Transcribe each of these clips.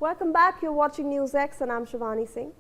Welcome back. You're watching NewsX and I'm Shivani Singh.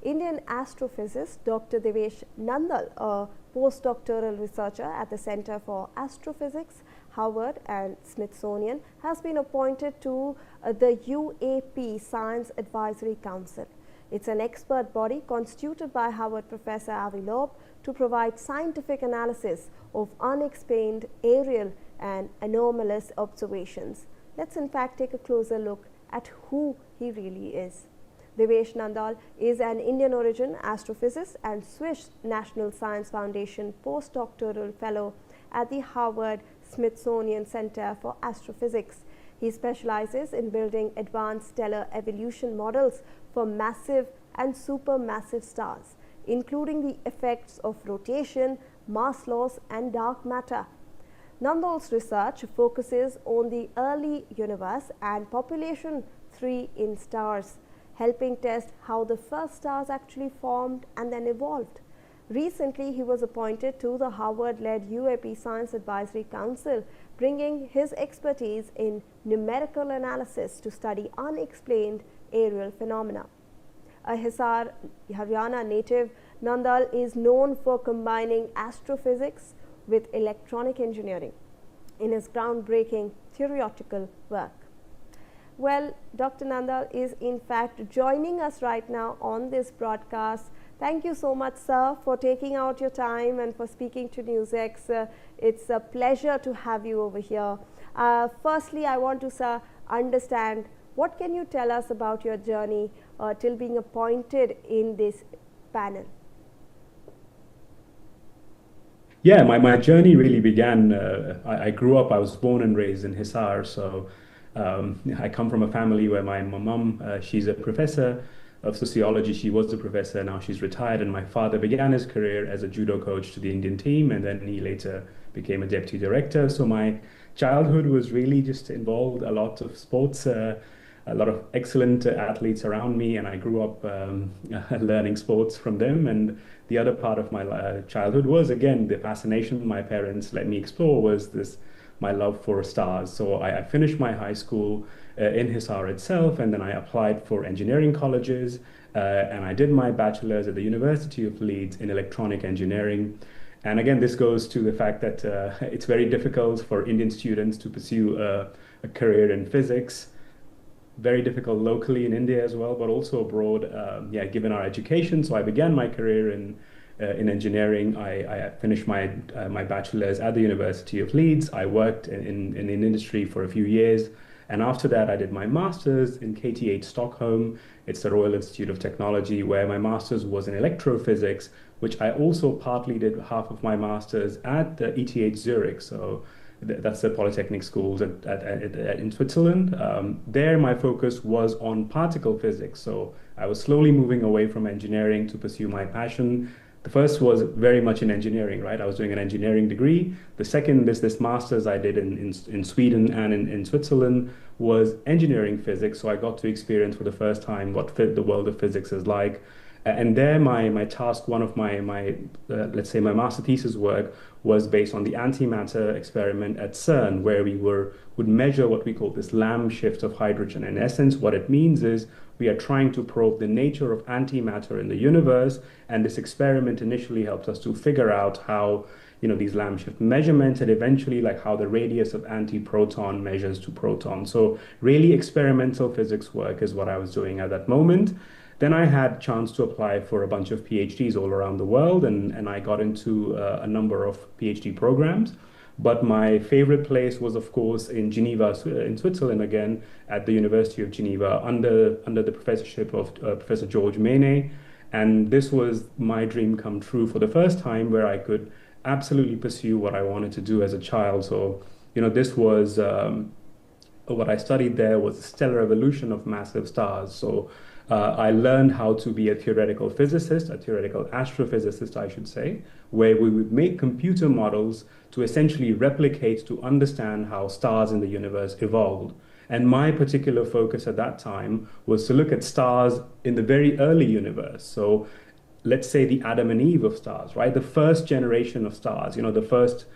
Indian astrophysicist Dr. Devesh Nandal, a postdoctoral researcher at the Center for Astrophysics, Howard and Smithsonian, has been appointed to the UAP Science Advisory Council. It's an expert body constituted by Howard Professor Avi Loeb to provide scientific analysis of unexplained aerial and anomalous observations. Let's in fact take a closer look at who he really is. Devesh Nandal is an Indian origin astrophysicist and Swiss National Science Foundation postdoctoral fellow at the Howard Smithsonian Center for Astrophysics. He specializes in building advanced stellar evolution models for massive and supermassive stars, including the effects of rotation, mass loss, and dark matter. Nandal's research focuses on the early universe and population 3 in stars, helping test how the first stars actually formed and then evolved. Recently, he was appointed to the Harvard-led UAP Science Advisory Council, bringing his expertise in numerical analysis to study unexplained aerial phenomena. A Hisar, Haryana native, Nandal is known for combining astrophysics with electronic engineering in his groundbreaking theoretical work. Well, Dr. Nandal is in fact joining us right now on this broadcast. Thank you so much, sir, for taking out your time and for speaking to NewsX. It's a pleasure to have you over here. Firstly, I want to, sir, understand what can you tell us about your journey till being appointed in this panel? Yeah, my journey really began, I grew up, I was born and raised in Hisar, so I come from a family where my mom, she's a professor of sociology, she was a professor, now she's retired, and my father began his career as a judo coach to the Indian team, and then he later became a deputy director. So my childhood was really just involved a lot of sports, a lot of excellent athletes around me, and I grew up learning sports from them. And the other part of my childhood was, again, the fascination my parents let me explore was my love for stars. So I finished my high school in Hisar itself, and then I applied for engineering colleges, and I did my bachelor's at the University of Leeds in electronic engineering. And again, this goes to the fact that it's very difficult for Indian students to pursue a career in physics. Very difficult locally in India as well, but also abroad, given our education. So I began my career in engineering. I finished my bachelor's at the University of Leeds. I worked in industry for a few years. And after that, I did my master's in KTH Stockholm. It's the Royal Institute of Technology, where my master's was in electrophysics, which I also partly did half of my master's at the ETH Zurich. So that's the polytechnic schools in Switzerland. There, my focus was on particle physics. So I was slowly moving away from engineering to pursue my passion. The first was very much in engineering, right? I was doing an engineering degree. The second, this master's I did in Sweden and in Switzerland, was engineering physics. So I got to experience for the first time what the world of physics is like. And there, my task, one of my let's say my master thesis work, was based on the antimatter experiment at CERN, where we would measure what we call this Lamb shift of hydrogen. In essence, what it means is we are trying to probe the nature of antimatter in the universe, and this experiment initially helps us to figure out how these Lamb shift measurements, and eventually like how the radius of antiproton measures to proton. So really experimental physics work is what I was doing at that moment. Then I had a chance to apply for a bunch of PhDs all around the world, and I got into a number of PhD programs. But my favorite place was, of course, in Geneva, in Switzerland, again, at the University of Geneva, under the professorship of Professor George Mene. And this was my dream come true for the first time, where I could absolutely pursue what I wanted to do as a child. So, this was what I studied there was the stellar evolution of massive stars. So I learned how to be a theoretical physicist, a theoretical astrophysicist, I should say, where we would make computer models to essentially replicate, to understand how stars in the universe evolved. And my particular focus at that time was to look at stars in the very early universe. So let's say the Adam and Eve of stars, right? The first generation of stars, the first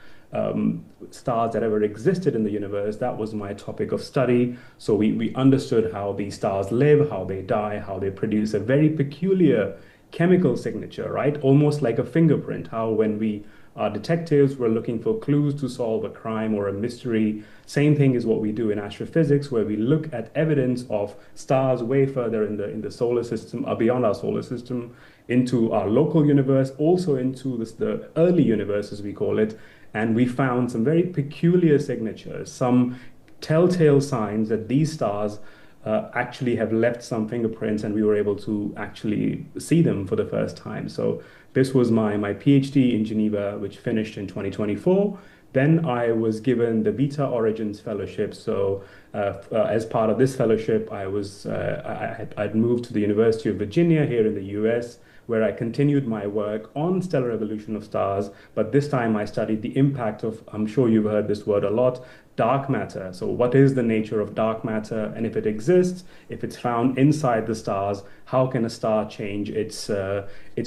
stars that ever existed in the universe. That was my topic of study. So we understood how these stars live, how they die, how they produce a very peculiar chemical signature, right? Almost like a fingerprint, how when we are detectives, we're looking for clues to solve a crime or a mystery. Same thing is what we do in astrophysics, where we look at evidence of stars way further in the solar system, or beyond our solar system, into our local universe, also into the early universe, as we call it. And we found some very peculiar signatures, some telltale signs that these stars actually have left some fingerprints, and we were able to actually see them for the first time. So this was my PhD in Geneva, which finished in 2024. Then I was given the Vita Origins Fellowship. So as part of this fellowship, I'd moved to the University of Virginia here in the US, where I continued my work on stellar evolution of stars. But this time I studied the impact of, I'm sure you've heard this word a lot, dark matter. So what is the nature of dark matter? And if it exists, if it's found inside the stars, how can a star change its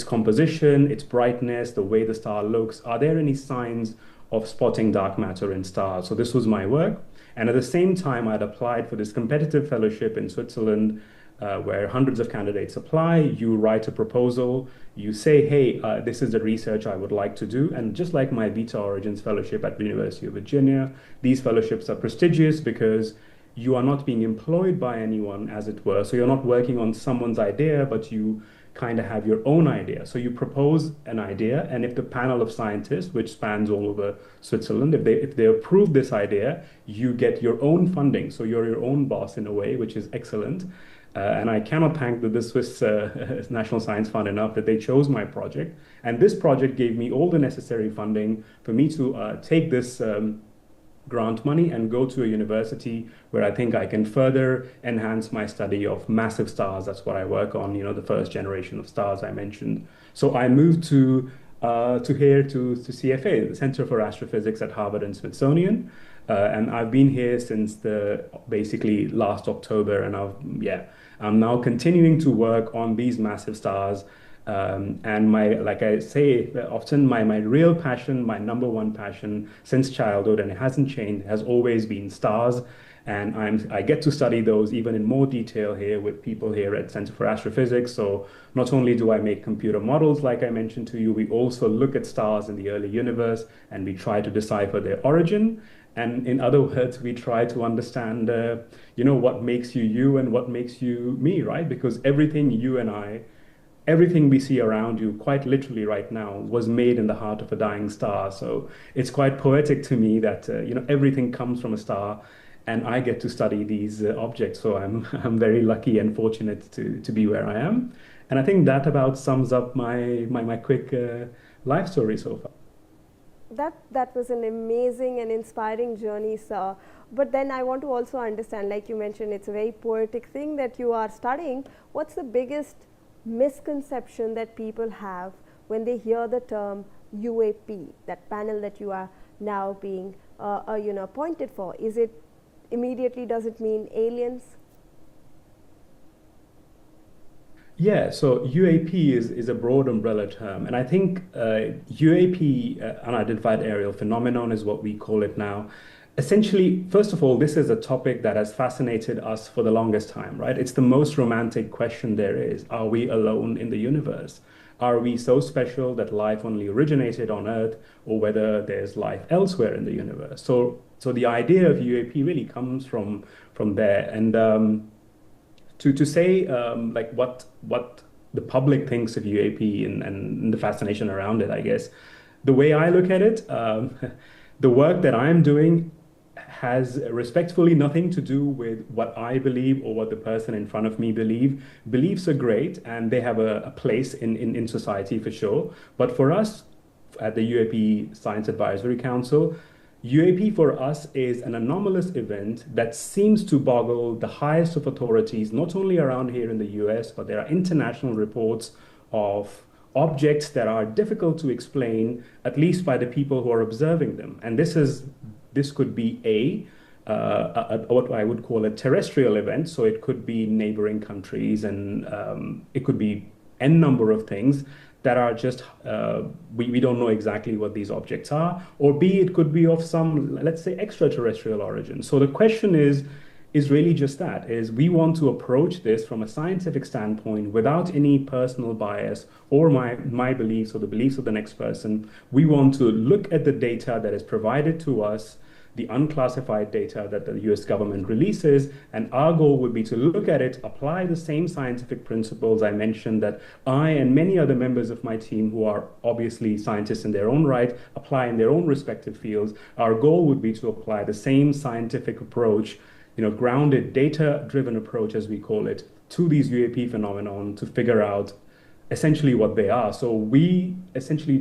composition, its brightness, the way the star looks? Are there any signs of spotting dark matter in stars? So this was my work. And at the same time, I'd applied for this competitive fellowship in Switzerland, where hundreds of candidates apply. You write a proposal, you say, hey, this is the research I would like to do. And just like my Vita Origins Fellowship at the University of Virginia, these fellowships are prestigious because you are not being employed by anyone, as it were. So you're not working on someone's idea, but you kind of have your own idea. So you propose an idea, and if the panel of scientists, which spans all over Switzerland, if they approve this idea, you get your own funding. So you're your own boss in a way, which is excellent. And I cannot thank the Swiss National Science Fund enough that they chose my project. And this project gave me all the necessary funding for me to take this grant money and go to a university where I think I can further enhance my study of massive stars. That's what I work on, the first generation of stars I mentioned. So I moved to CFA, the Center for Astrophysics at Harvard and Smithsonian. And I've been here since basically last October, and I'm now continuing to work on these massive stars. And like I say often, my real passion, my number one passion since childhood, and it hasn't changed, has always been stars. And I get to study those even in more detail here with people here at Center for Astrophysics. So not only do I make computer models, like I mentioned to you, we also look at stars in the early universe and we try to decipher their origin. And in other words, we try to understand, what makes you you and what makes you me, right? Because everything you and I, everything we see around you, quite literally right now, was made in the heart of a dying star. So it's quite poetic to me that, everything comes from a star, and I get to study these objects. So I'm very lucky and fortunate to be where I am. And I think that about sums up my quick life story so far. That was an amazing and inspiring journey, sir. But then I want to also understand, like you mentioned, it's a very poetic thing that you are studying. What's the biggest misconception that people have when they hear the term UAP, that panel that you are now being appointed for? Is it immediately, does it mean aliens? Yeah, so UAP is a broad umbrella term. And I think UAP, unidentified aerial phenomenon, is what we call it now. Essentially, first of all, this is a topic that has fascinated us for the longest time, right? It's the most romantic question there is. Are we alone in the universe? Are we so special that life only originated on Earth, or whether there's life elsewhere in the universe? So the idea of UAP really comes from there. And to say like what the public thinks of UAP and the fascination around it, I guess, the way I look at it, the work that I'm doing has respectfully nothing to do with what I believe or what the person in front of me believe. Beliefs are great and they have a place in society for sure. But for us at the UAP Science Advisory Council, UAP for us is an anomalous event that seems to boggle the highest of authorities, not only around here in the US, but there are international reports of objects that are difficult to explain, at least by the people who are observing them. And this could be what I would call a terrestrial event. So it could be neighboring countries, and it could be n number of things that are just, we don't know exactly what these objects are, or B, it could be of some, let's say, extraterrestrial origin. So the question is really just that, is we want to approach this from a scientific standpoint without any personal bias or my beliefs or the beliefs of the next person. We want to look at the data that is provided to us, the unclassified data that the US government releases, and our goal would be to look at it, apply the same scientific principles I mentioned that I and many other members of my team who are obviously scientists in their own right, apply in their own respective fields. Our goal would be to apply the same scientific approach, grounded, data-driven approach, as we call it, to these UAP phenomenon to figure out essentially what they are. So we essentially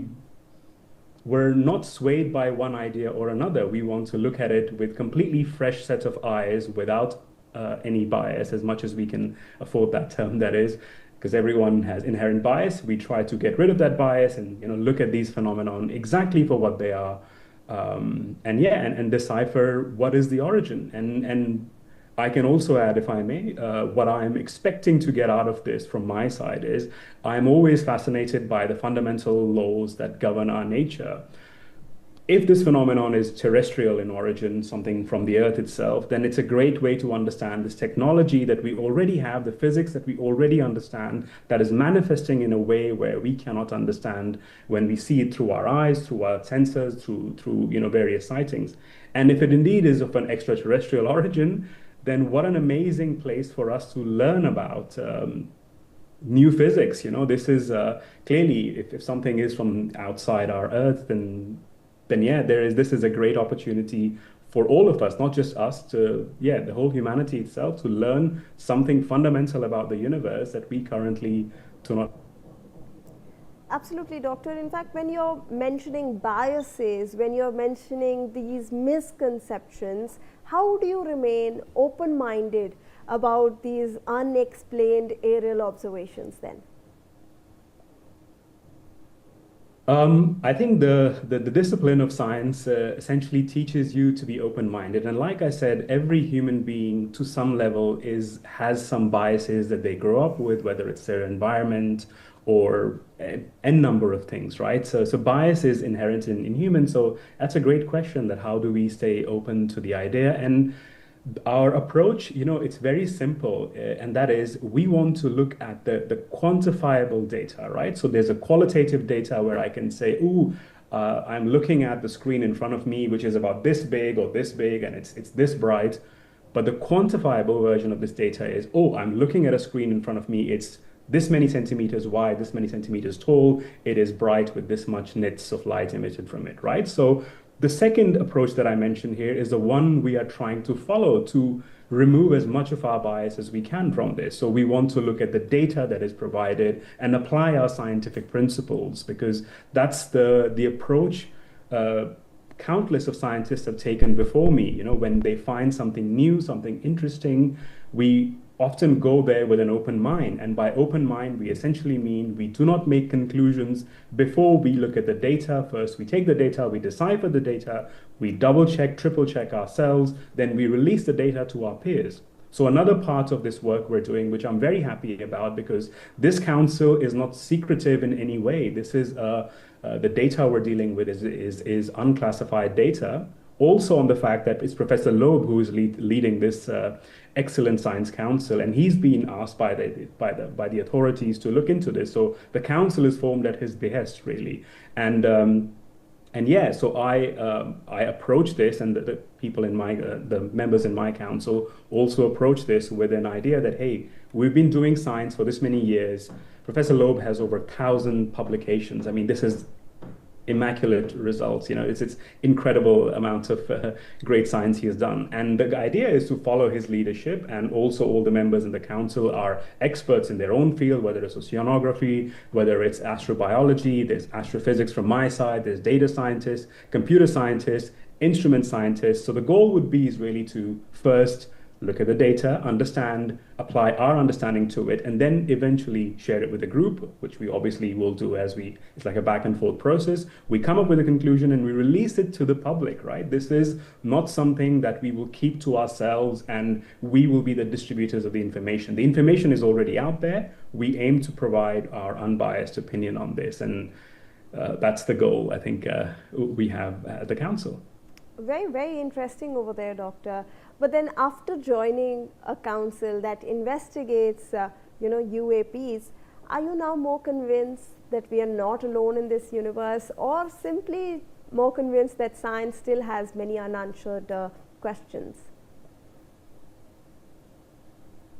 we're not swayed by one idea or another. We want to look at it with completely fresh set of eyes without any bias, as much as we can afford that term, that is, because everyone has inherent bias. We try to get rid of that bias and look at these phenomenon exactly for what they are, and decipher what is the origin. And I can also add, if I may, what I'm expecting to get out of this from my side is I'm always fascinated by the fundamental laws that govern our nature. If this phenomenon is terrestrial in origin, something from the Earth itself, then it's a great way to understand this technology that we already have, the physics that we already understand, that is manifesting in a way where we cannot understand when we see it through our eyes, through our sensors, through various sightings. And if it indeed is of an extraterrestrial origin, then what an amazing place for us to learn about new physics. This is clearly, if something is from outside our Earth, then yeah, this is a great opportunity for all of us, not just us, the whole humanity itself, to learn something fundamental about the universe that we currently do not. Absolutely, Doctor. In fact, when you're mentioning biases, when you're mentioning these misconceptions, how do you remain open-minded about these unexplained aerial observations then? I think the discipline of science essentially teaches you to be open-minded. And like I said, every human being to some level has some biases that they grow up with, whether it's their environment or n number of things, right? So bias is inherent in humans. So that's a great question, that how do we stay open to the idea? And our approach, it's very simple, and that is we want to look at the quantifiable data, right? So there's a qualitative data where I can say, I'm looking at the screen in front of me, which is about this big or this big, and it's this bright. But the quantifiable version of this data is, I'm looking at a screen in front of me, it's this many centimeters wide, this many centimeters tall, it is bright with this much nits of light emitted from it, right? So the second approach that I mentioned here is the one we are trying to follow to remove as much of our bias as we can from this. So we want to look at the data that is provided and apply our scientific principles, because that's the approach countless of scientists have taken before me. When they find something new, something interesting, we often go there with an open mind. And by open mind, we essentially mean we do not make conclusions before we look at the data. First, we take the data, we decipher the data, we double check, triple check ourselves, then we release the data to our peers. So another part of this work we're doing, which I'm very happy about, because this council is not secretive in any way. This is the data we're dealing with is unclassified data. Also on the fact that it's Professor Loeb who is leading this excellent science council, and he's been asked by the authorities to look into this. So the council is formed at his behest, really, and yeah. So I approach this, and the people in the members in my council also approach this with an idea that, hey, we've been doing science for this many years. Professor Loeb has over 1,000 publications. I mean, this is immaculate results. It's incredible amount of great science he has done. And the idea is to follow his leadership, and also all the members in the council are experts in their own field, whether it's oceanography, whether it's astrobiology, there's astrophysics from my side, there's data scientists, computer scientists, instrument scientists. So the goal would be is really to first look at the data, understand, apply our understanding to it, and then eventually share it with the group, which we obviously will do it's like a back and forth process. We come up with a conclusion and we release it to the public, right? This is not something that we will keep to ourselves and we will be the distributors of the information. The information is already out there. We aim to provide our unbiased opinion on this, and that's the goal I think we have at the council. Very, very interesting over there, Doctor. But then after joining a council that investigates, UAPs, are you now more convinced that we are not alone in this universe, or simply more convinced that science still has many unanswered questions?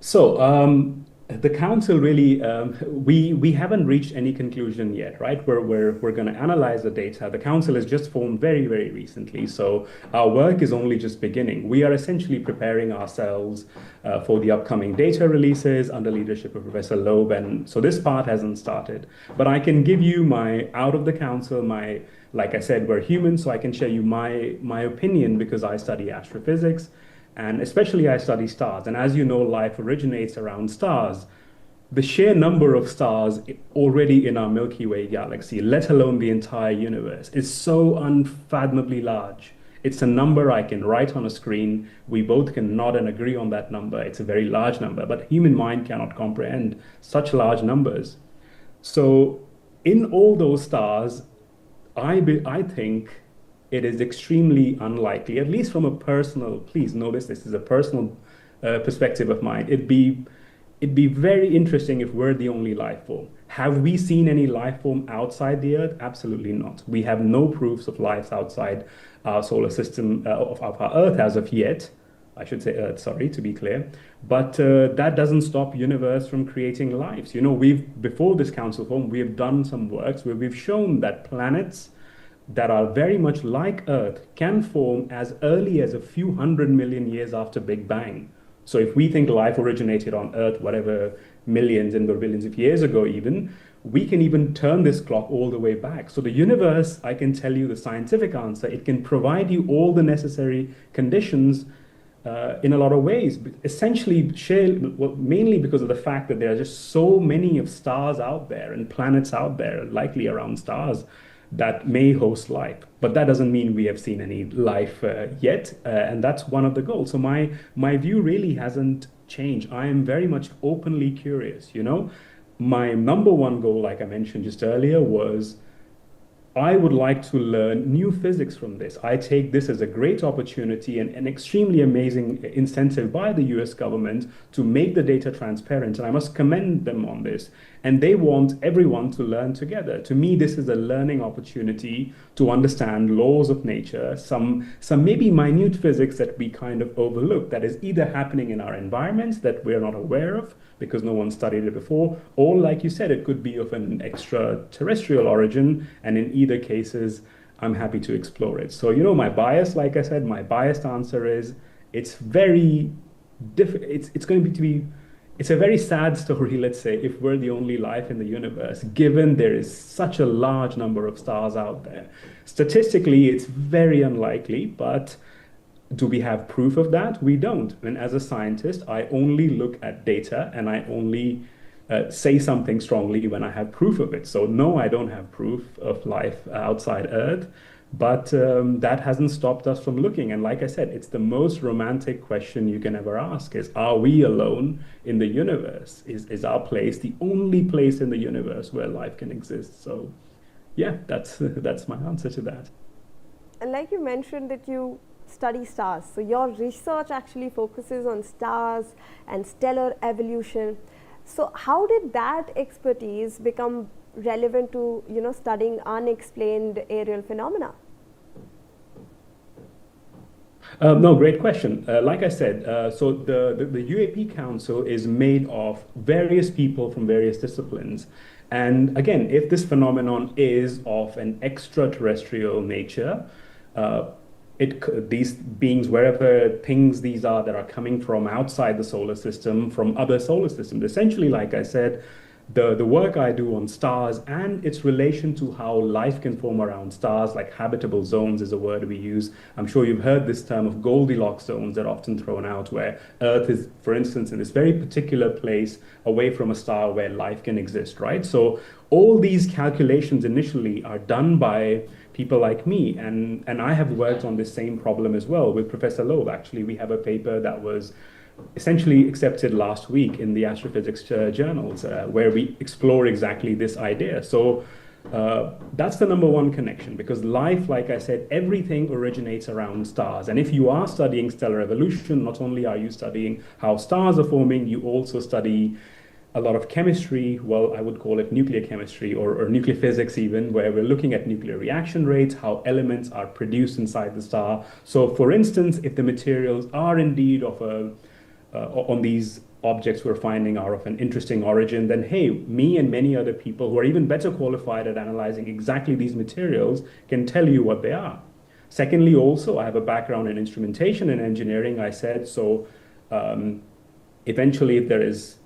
So, the council really, we haven't reached any conclusion yet, right? We're going to analyze the data. The council has just formed very, very recently, so our work is only just beginning. We are essentially preparing ourselves for the upcoming data releases under leadership of Professor Loeb, and so this part hasn't started. But I can give you out of the council, like I said, we're human, so I can share you my opinion because I study astrophysics. And especially I study stars. And as you know, life originates around stars. The sheer number of stars already in our Milky Way galaxy, let alone the entire universe, is so unfathomably large. It's a number I can write on a screen. We both can nod and agree on that number. It's a very large number, but human mind cannot comprehend such large numbers. So in all those stars, I think it is extremely unlikely, at least from a personal, please notice this is a personal perspective of mine. It'd be very interesting if we're the only life form. Have we seen any life form outside the Earth? Absolutely not. We have no proofs of life outside our solar system, of our Earth as of yet. I should say Earth, sorry, to be clear. But that doesn't stop universe from creating lives. Before this council form, we have done some works where we've shown that planets that are very much like Earth can form as early as a few 100 million years after Big Bang. So if we think life originated on Earth, whatever millions and billions of years ago even, we can even turn this clock all the way back. So the universe, I can tell you the scientific answer, it can provide you all the necessary conditions in a lot of ways. Essentially, mainly because of the fact that there are just so many of stars out there and planets out there, likely around stars, that may host life. But that doesn't mean we have seen any life yet, and that's one of the goals. So my view really hasn't changed. I am very much openly curious, My number one goal, like I mentioned just earlier, was I would like to learn new physics from this. I take this as a great opportunity and an extremely amazing incentive by the US government to make the data transparent. And I must commend them on this. And they want everyone to learn together. To me, this is a learning opportunity to understand laws of nature, some maybe minute physics that we kind of overlook, that is either happening in our environments that we're not aware of because no one studied it before, or like you said, it could be of an extraterrestrial origin. And in either cases, I'm happy to explore it. So, my bias, like I said, my biased answer is it's very difficult. It's going to be it's a very sad story, let's say, if we're the only life in the universe, given there is such a large number of stars out there. Statistically, it's very unlikely, but do we have proof of that? We don't. And as a scientist, I only look at data and I only say something strongly when I have proof of it. So no, I don't have proof of life outside Earth. But that hasn't stopped us from looking. And like I said, it's the most romantic question you can ever ask is, are we alone in the universe? Is our place the only place in the universe where life can exist? So yeah, that's my answer to that. And like you mentioned that you study stars. So your research actually focuses on stars and stellar evolution. So how did that expertise become relevant to studying unexplained aerial phenomena? No, great question. Like I said, so the UAP Council is made of various people from various disciplines. And again, if this phenomenon is of an extraterrestrial nature, these beings, wherever things these are that are coming from outside the solar system, from other solar systems, essentially, like I said, the work I do on stars and its relation to how life can form around stars, like habitable zones is a word we use. I'm sure you've heard this term of Goldilocks zones that are often thrown out, where Earth is, for instance, in this very particular place away from a star where life can exist, right? So all these calculations initially are done by people like me, and I have worked on this same problem as well with Professor Loeb. Actually, we have a paper that was essentially accepted last week in the astrophysics journals, where we explore exactly this idea. So that's the number one connection, because life, like I said, everything originates around stars. And if you are studying stellar evolution, not only are you studying how stars are forming, you also study a lot of chemistry. Well, I would call it nuclear chemistry, or nuclear physics even, where we're looking at nuclear reaction rates, how elements are produced inside the star. So for instance, if the materials are indeed of on these objects we're finding are of an interesting origin, then hey, me and many other people who are even better qualified at analyzing exactly these materials can tell you what they are. Secondly, also, I have a background in instrumentation and engineering, I said, so eventually if there is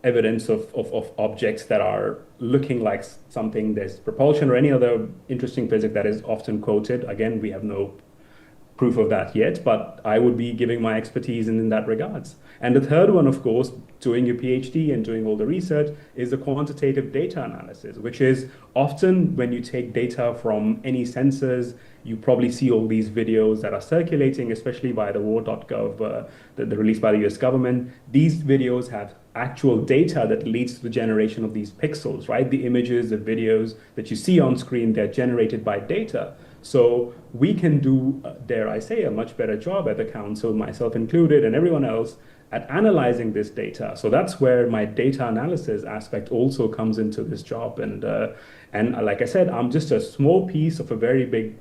evidence of objects that are looking like something, there's propulsion or any other interesting physics that is often quoted. Again, we have no proof of that yet, but I would be giving my expertise in that regards. And the third one, of course, doing your PhD and doing all the research, is the quantitative data analysis, which is often when you take data from any sensors, you probably see all these videos that are circulating, especially by the war.gov, the released by the US government. These videos have actual data that leads to the generation of these pixels, right? The images, the videos that you see on screen, they're generated by data. So we can do, dare I say, a much better job at the council, myself included, and everyone else, at analyzing this data. So that's where my data analysis aspect also comes into this job. And like I said, I'm just a small piece of a very big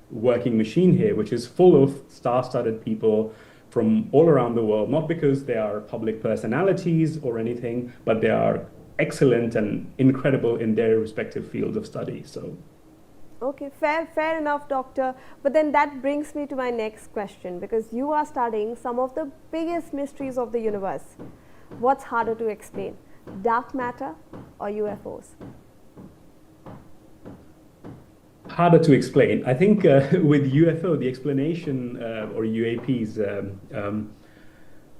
working machine here, which is full of star-studded people from all around the world, not because they are public personalities or anything, but they are excellent and incredible in their respective fields of study. So. Okay, fair enough, doctor. But then that brings me to my next question, because you are studying some of the biggest mysteries of the universe. What's harder to explain, dark matter or UFOs? Harder to explain. I think with UFO, the explanation, or UAPs,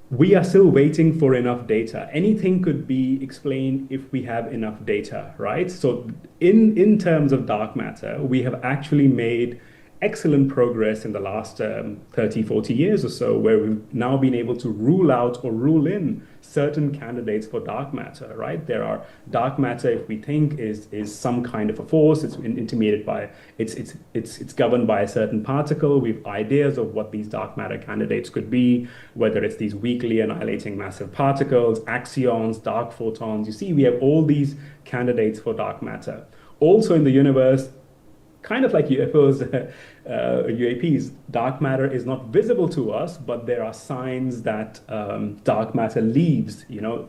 we are still waiting for enough data. Anything could be explained if we have enough data, right? So in terms of dark matter, we have actually made excellent progress in the last 30, 40 years or so, where we've now been able to rule out or rule in certain candidates for dark matter, right? There are dark matter, if we think is some kind of a force, it's intermediated by, it's governed by a certain particle. We have ideas of what these dark matter candidates could be, whether it's these weakly annihilating massive particles, axions, dark photons. You see, we have all these candidates for dark matter. Also in the universe, kind of like UFOs, UAPs, dark matter is not visible to us, but there are signs that dark matter leaves,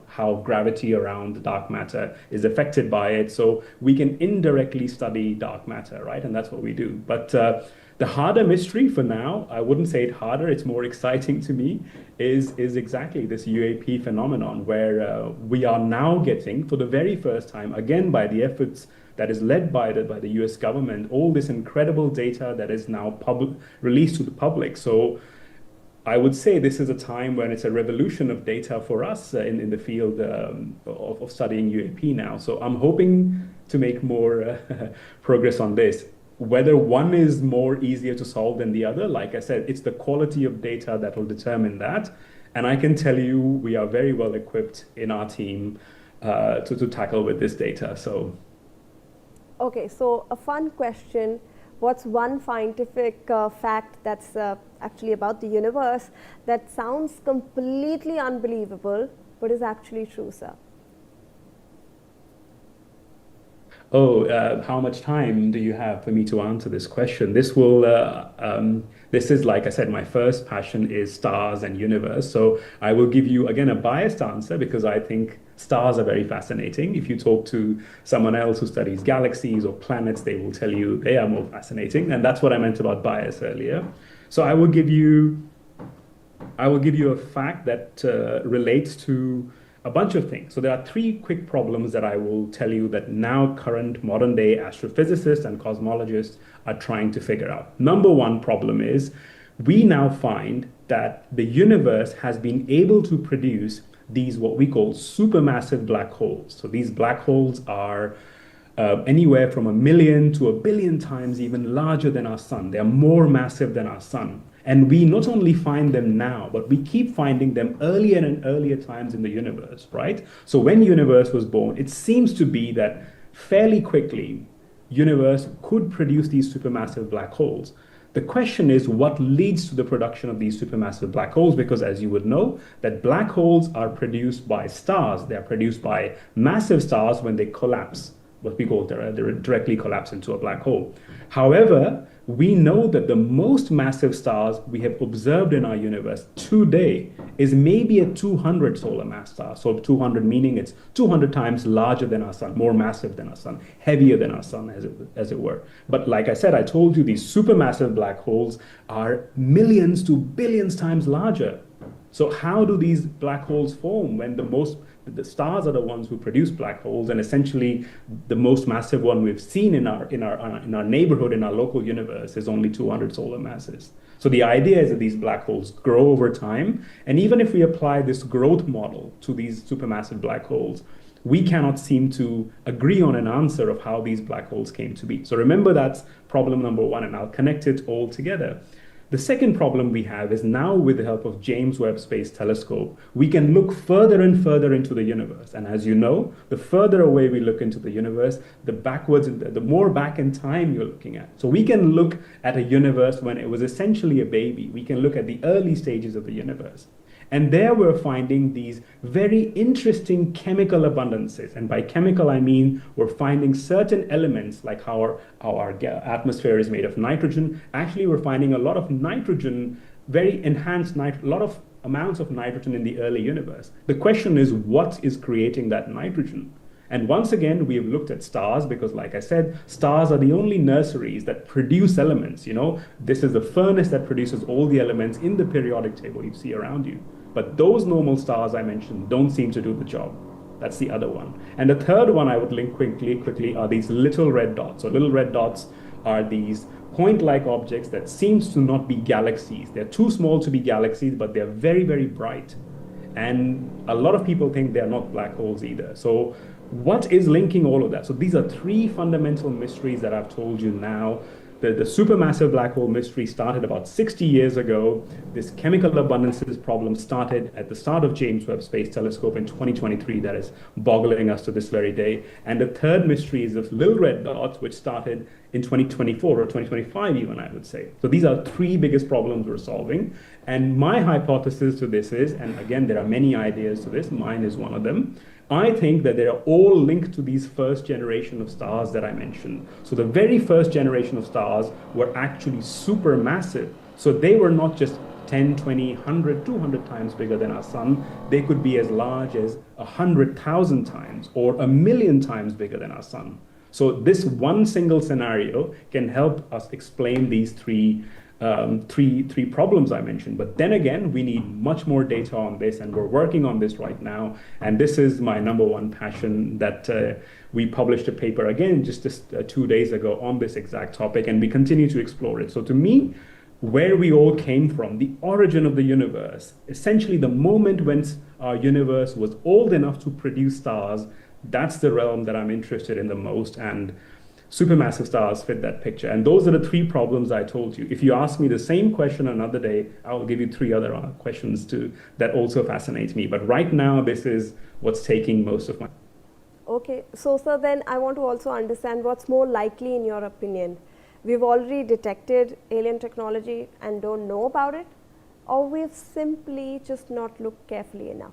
how gravity around dark matter is affected by it. So we can indirectly study dark matter, right? And that's what we do. But the harder mystery for now, I wouldn't say it harder, it's more exciting to me, is exactly this UAP phenomenon, where we are now getting, for the very first time, again by the efforts that is led by the US government, all this incredible data that is now released to the public. So I would say this is a time when it's a revolution of data for us in the field of studying UAP now. So I'm hoping to make more progress on this. Whether one is more easier to solve than the other, like I said, it's the quality of data that will determine that. And I can tell you, we are very well equipped in our team to tackle with this data. So. Okay, so a fun question. What's one scientific fact that's actually about the universe that sounds completely unbelievable but is actually true, sir? Oh, how much time do you have for me to answer this question? This is, like I said, my first passion is stars and universe. So I will give you, again, a biased answer because I think stars are very fascinating. If you talk to someone else who studies galaxies or planets, they will tell you they are more fascinating. And that's what I meant about bias earlier. So I will give you a fact that relates to A bunch of things. So there are three quick problems that I will tell you that now current modern day astrophysicists and cosmologists are trying to figure out. Number one problem is we now find that the universe has been able to produce these what we call supermassive black holes. So these black holes are anywhere from 1 million to 1 billion times even larger than our sun. They are more massive than our sun. And we not only find them now, but we keep finding them earlier and earlier times in the universe, right? So when universe was born, it seems to be that fairly quickly, universe could produce these supermassive black holes. The question is what leads to the production of these supermassive black holes? Because as you would know, that black holes are produced by stars. They are produced by massive stars when they collapse, what we call they directly collapse into a black hole. However, we know that the most massive stars we have observed in our universe today is maybe a 200 solar mass star. So 200 meaning it's 200 times larger than our sun, more massive than our sun, heavier than our sun, as it were. But like I said, I told you these supermassive black holes are millions to billions times larger. So how do these black holes form when the stars are the ones who produce black holes, and essentially the most massive one we've seen in our neighborhood, in our local universe, is only 200 solar masses. So the idea is that these black holes grow over time, and even if we apply this growth model to these supermassive black holes, we cannot seem to agree on an answer of how these black holes came to be. So remember, that's problem number one, and I'll connect it all together. The second problem we have is now with the help of James Webb Space Telescope, we can look further and further into the universe. And as you know, the further away we look into the universe, the more back in time you're looking at. So we can look at a universe when it was essentially a baby. We can look at the early stages of the universe. And there we're finding these very interesting chemical abundances. And by chemical, I mean we're finding certain elements like how our atmosphere is made of nitrogen. Actually, we're finding a lot of nitrogen, very enhanced a lot of amounts of nitrogen in the early universe. The question is, what is creating that nitrogen? And once again, we have looked at stars because, like I said, stars are the only nurseries that produce elements. You know, this is the furnace that produces all the elements in the periodic table you see around you. But those normal stars I mentioned don't seem to do the job. That's the other one. And the third one I would link quickly are these little red dots. So little red dots are these point-like objects that seems to not be galaxies. They're too small to be galaxies, but they're very, very bright. And a lot of people think they're not black holes either. So what is linking all of that? So these are three fundamental mysteries that I've told you now. The supermassive black hole mystery started about 60 years ago. This chemical abundances problem started at the start of James Webb Space Telescope in 2023. That is boggling us to this very day. And the third mystery is this little red dots, which started in 2024 or 2025 even, I would say. So these are three biggest problems we're solving. And my hypothesis to this is, and again, there are many ideas to this, mine is one of them, I think that they are all linked to these first generation of stars that I mentioned. So the very first generation of stars were actually supermassive. So they were not just 10, 20, 100, 200 times bigger than our sun. They could be as large as 100,000 times or 1 million times bigger than our sun. So this one single scenario can help us explain these three problems I mentioned. But then again, we need much more data on this, and we're working on this right now. And this is my number one passion, that we published a paper again just 2 days ago on this exact topic, and we continue to explore it. So to me, where we all came from, the origin of the universe, essentially the moment when our universe was old enough to produce stars, that's the realm that I'm interested in the most. And supermassive stars fit that picture. And those are the three problems I told you. If you ask me the same question another day, I will give you three other questions too that also fascinate me. But right now, this is what's taking most of my... Okay, so sir, then I want to also understand what's more likely in your opinion. We've already detected alien technology and don't know about it, or we've simply just not looked carefully enough?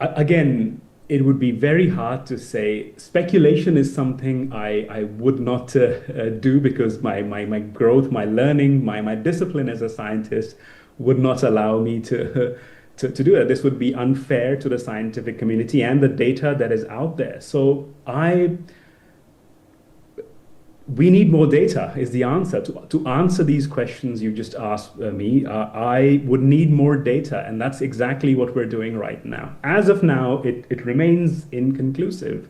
Again, it would be very hard to say. Speculation is something I would not do, because my growth, my learning, my discipline as a scientist would not allow me to do it. This would be unfair to the scientific community and the data that is out there. So we need more data is the answer. To answer these questions you just asked me, I would need more data, and that's exactly what we're doing right now. As of now, it remains inconclusive.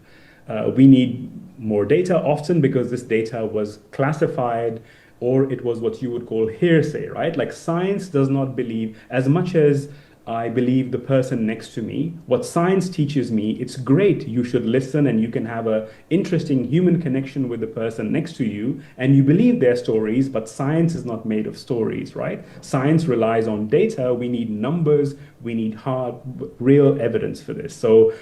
We need more data, often because this data was classified, or it was what you would call hearsay, right? Like, science does not believe, as much as I believe the person next to me. What science teaches me, it's great. You should listen and you can have an interesting human connection with the person next to you and you believe their stories, but science is not made of stories, right? Science relies on data. We need numbers. We need hard, real evidence for this. So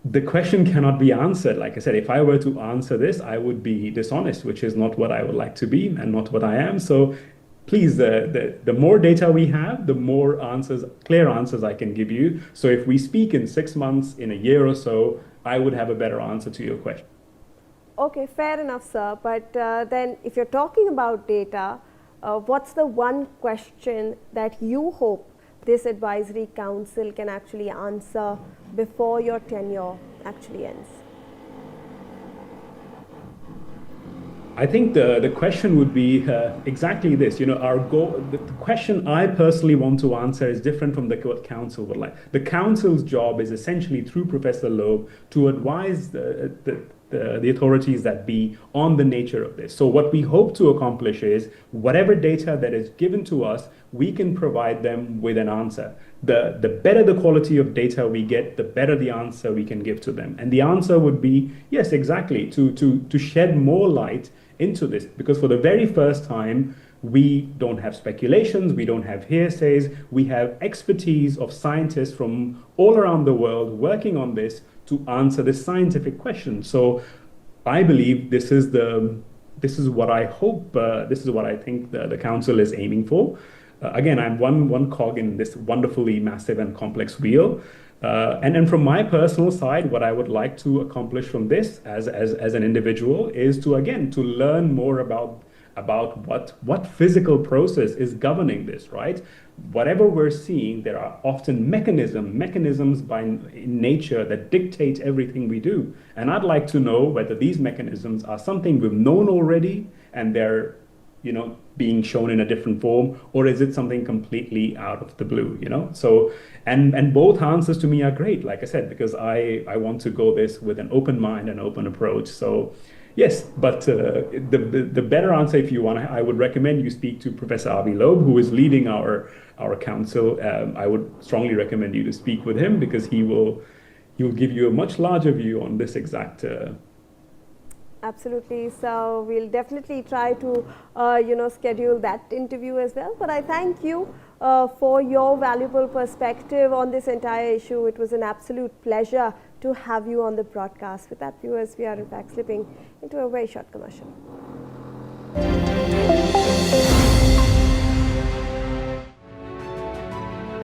the question cannot be answered. Like I said, if I were to answer this, I would be dishonest, which is not what I would like to be and not what I am. So please, the more data we have, the more answers, clear answers I can give you. So if we speak in 6 months, in a year or so, I would have a better answer to your question. Okay, fair enough, sir. But then if you're talking about data, what's the one question that you hope this advisory council can actually answer before your tenure actually ends? I think the question would be exactly this. You know, our goal, the question I personally want to answer is different from what council would like. The council's job is essentially, through Professor Loeb, to advise the authorities that be on the nature of this. So what we hope to accomplish is whatever data that is given to us, we can provide them with an answer. The better the quality of data we get, the better the answer we can give to them. And the answer would be, yes, exactly, to shed more light into this, because for the very first time, we don't have speculations, we don't have hearsays, we have expertise of scientists from all around the world working on this to answer this scientific question. So I believe this is what I hope, this is what I think the council is aiming for. Again, I'm one cog in this wonderfully massive and complex wheel. And then from my personal side, what I would like to accomplish from this as an individual is to learn more about what physical process is governing this, right? Whatever we're seeing, there are often mechanisms in nature that dictate everything we do. And I'd like to know whether these mechanisms are something we've known already and they're, you know, being shown in a different form, or is it something completely out of the blue, you know? So, and both answers to me are great, like I said, because I want to go this with an open mind and open approach. So yes, but the better answer, if you want, I would recommend you speak to Professor Avi Loeb, who is leading our council. I would strongly recommend you to speak with him, because he will give you a much larger view on this exact Absolutely. So we'll definitely try to, schedule that interview as well. But I thank you for your valuable perspective on this entire issue. It was an absolute pleasure to have you on the broadcast. With that, viewers, we are in fact slipping into a very short commercial.